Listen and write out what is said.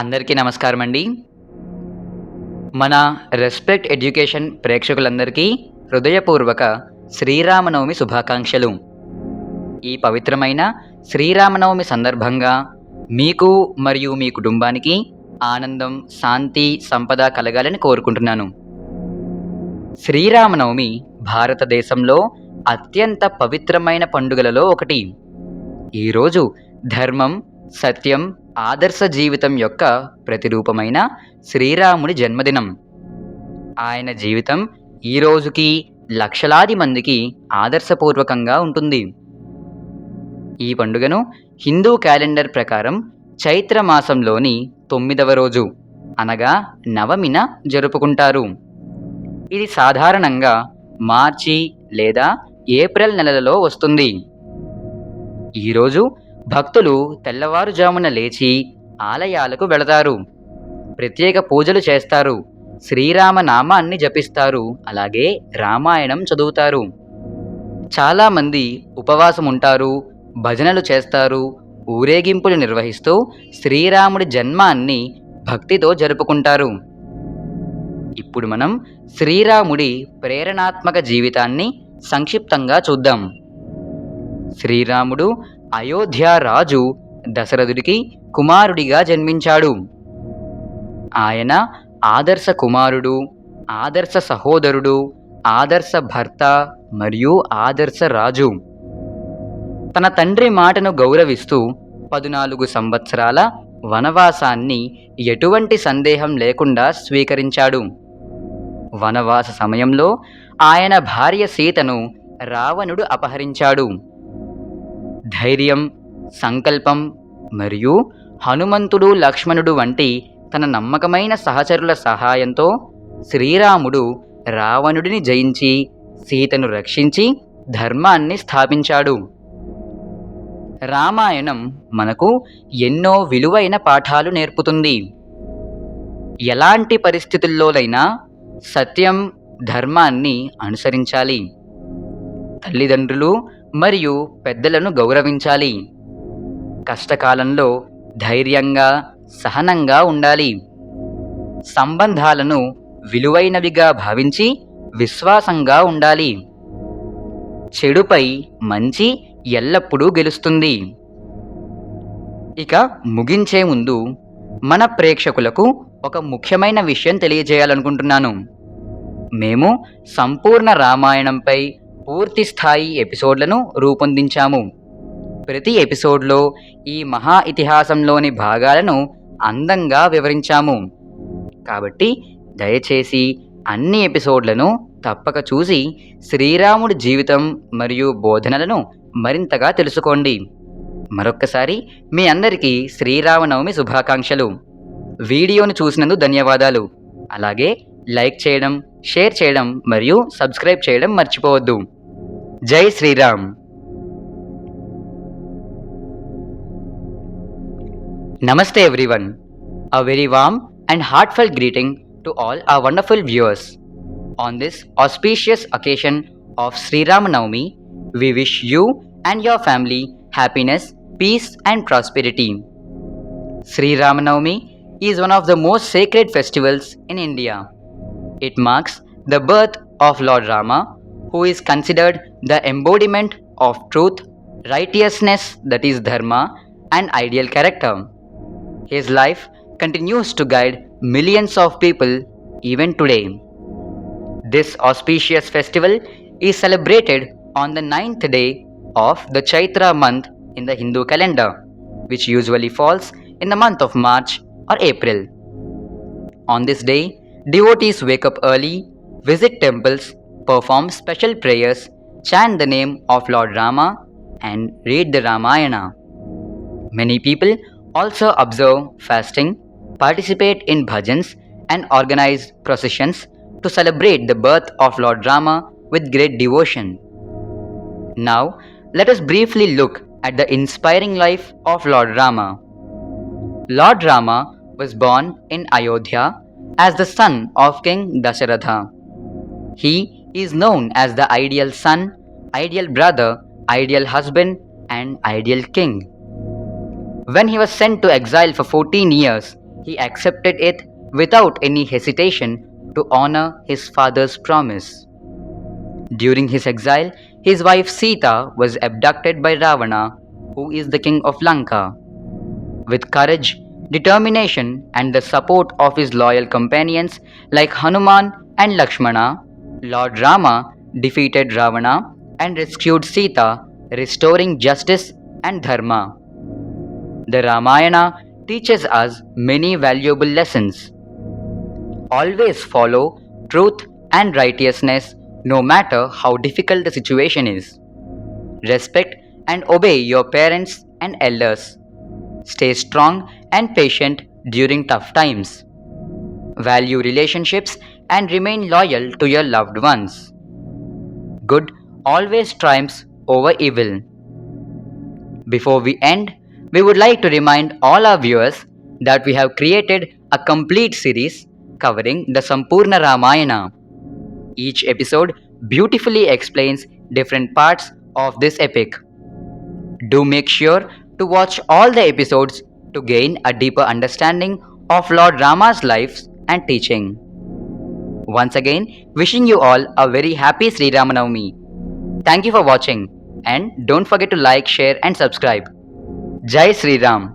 అందరికీ నమస్కారం అండి. మన రెస్పెక్ట్ ఎడ్యుకేషన్ ప్రేక్షకులందరికీ హృదయపూర్వక శ్రీరామనవమి శుభాకాంక్షలు. ఈ పవిత్రమైన శ్రీరామనవమి సందర్భంగా మీకు మరియు మీ కుటుంబానికి ఆనందం, శాంతి, సంపద కలగాలని కోరుకుంటున్నాను. శ్రీరామనవమి భారతదేశంలో అత్యంత పవిత్రమైన పండుగలలో ఒకటి. ఈరోజు ధర్మం, సత్యం, ఆదర్శ జీవితం యొక్క ప్రతిరూపమైన శ్రీరాముడి జన్మదినం. ఆయన జీవితం ఈ రోజుకి లక్షలాది మందికి ఆదర్శపూర్వకంగా ఉంటుంది. ఈ పండుగను హిందూ క్యాలెండర్ ప్రకారం చైత్ర మాసంలోని 9వ రోజు అనగా నవమిన జరుపుకుంటారు. ఇది సాధారణంగా మార్చి లేదా ఏప్రిల్ నెలలలో వస్తుంది. ఈరోజు భక్తులు తెల్లవారుజామున లేచి ఆలయాలకు వెళతారు, ప్రత్యేక పూజలు చేస్తారు, శ్రీరామ నామాన్ని జపిస్తారు, అలాగే రామాయణం చదువుతారు. చాలామంది ఉపవాసం ఉంటారు, భజనలు చేస్తారు, ఊరేగింపులు నిర్వహిస్తూ శ్రీరాముడి జన్మాన్ని భక్తితో జరుపుకుంటారు. ఇప్పుడు మనం శ్రీరాముడి ప్రేరణాత్మక జీవితాన్ని సంక్షిప్తంగా చూద్దాం. శ్రీరాముడు అయోధ్య రాజు దశరథుడికి కుమారుడిగా జన్మించాడు. ఆయన ఆదర్శ కుమారుడు, ఆదర్శ సహోదరుడు, ఆదర్శ భర్త మరియు ఆదర్శ రాజు. తన తండ్రి మాటను గౌరవిస్తూ 14 సంవత్సరాల వనవాసాన్ని ఎటువంటి సందేహం లేకుండా స్వీకరించాడు. వనవాస సమయంలో ఆయన భార్య సీతను రావణుడు అపహరించాడు. ధైర్యం, సంకల్పం మరియు హనుమంతుడు, లక్ష్మణుడు వంటి తన నమ్మకమైన సహచరుల సహాయంతో శ్రీరాముడు రావణుడిని జయించి సీతను రక్షించి ధర్మాన్ని స్థాపించాడు. రామాయణం మనకు ఎన్నో విలువైన పాఠాలు నేర్పుతుంది. ఎలాంటి పరిస్థితుల్లోనైనా సత్యం, ధర్మాన్ని అనుసరించాలి. తల్లిదండ్రులు మరియు పెద్దలను గౌరవించాలి. కష్టకాలంలో ధైర్యంగా, సహనంగా ఉండాలి. సంబంధాలను విలువైనవిగా భావించి విశ్వాసంగా ఉండాలి. చెడుపై మంచి ఎల్లప్పుడూ గెలుస్తుంది. ఇక ముగించే ముందు మన ప్రేక్షకులకు ఒక ముఖ్యమైన విషయం తెలియజేయాలనుకుంటున్నాను. మేము సంపూర్ణ రామాయణంపై పూర్తి స్థాయి ఎపిసోడ్లను రూపొందించాము. ప్రతి ఎపిసోడ్లో ఈ మహా ఇతిహాసంలోని భాగాలను అందంగా వివరించాము. కాబట్టి దయచేసి అన్ని ఎపిసోడ్లను తప్పక చూసి శ్రీరాముడి జీవితం మరియు బోధనలను మరింతగా తెలుసుకోండి. మరొక్కసారి మీ అందరికీ శ్రీరామనవమి శుభాకాంక్షలు. వీడియోను చూసినందుకు ధన్యవాదాలు. అలాగే లైక్ చేయడం, షేర్ చేయడం మరియు సబ్స్క్రైబ్ చేయడం మర్చిపోవద్దు. జై Sriram. Namaste everyone. A very warm and heartfelt greeting to all our wonderful viewers. On this auspicious occasion of Sri Ramanavami, we wish you and your family happiness, peace and prosperity. Sri Ramanavami is one of the most sacred festivals in India. It marks the birth of Lord Rama, who is considered the embodiment of truth, righteousness, that is dharma, and ideal character. His life continues to guide millions of people even today. This auspicious festival is celebrated on the 9th day of the Chaitra month in the Hindu calendar, which usually falls in the month of March or April. On this day, devotees wake up early, visit temples, perform special prayers, chant the name of Lord Rama, and read the Ramayana. Many people also observe fasting, participate in bhajans, and organize processions to celebrate the birth of Lord Rama with great devotion. Now, let us briefly look at the inspiring life of Lord Rama. Lord Rama was born in Ayodhya as the son of King Dasharatha. He is known as the ideal son, ideal brother, ideal husband, and ideal king. When he was sent to exile for 14 years, he accepted it without any hesitation to honor his father's promise. During his exile, his wife Sita was abducted by Ravana, who is the king of Lanka. With courage, determination, and the support of his loyal companions like Hanuman and Lakshmana, Lord Rama defeated Ravana and rescued Sita, restoring justice and dharma. The Ramayana teaches us many valuable lessons. Always follow truth and righteousness no matter how difficult the situation is. Respect and obey your parents and elders. Stay strong and patient during tough times. Value relationships and remain loyal to your loved ones. Good always triumphs over evil. Before we end, we would like to remind all our viewers that we have created a complete series covering the Sampurna Ramayana. Each episode beautifully explains different parts of this epic. Do make sure to watch all the episodes to gain a deeper understanding of Lord Rama's life and teaching. Once again, wishing you all a very happy Sri Ramanavami. Thank you for watching and don't forget to like, share and subscribe. Jai Sri Ram.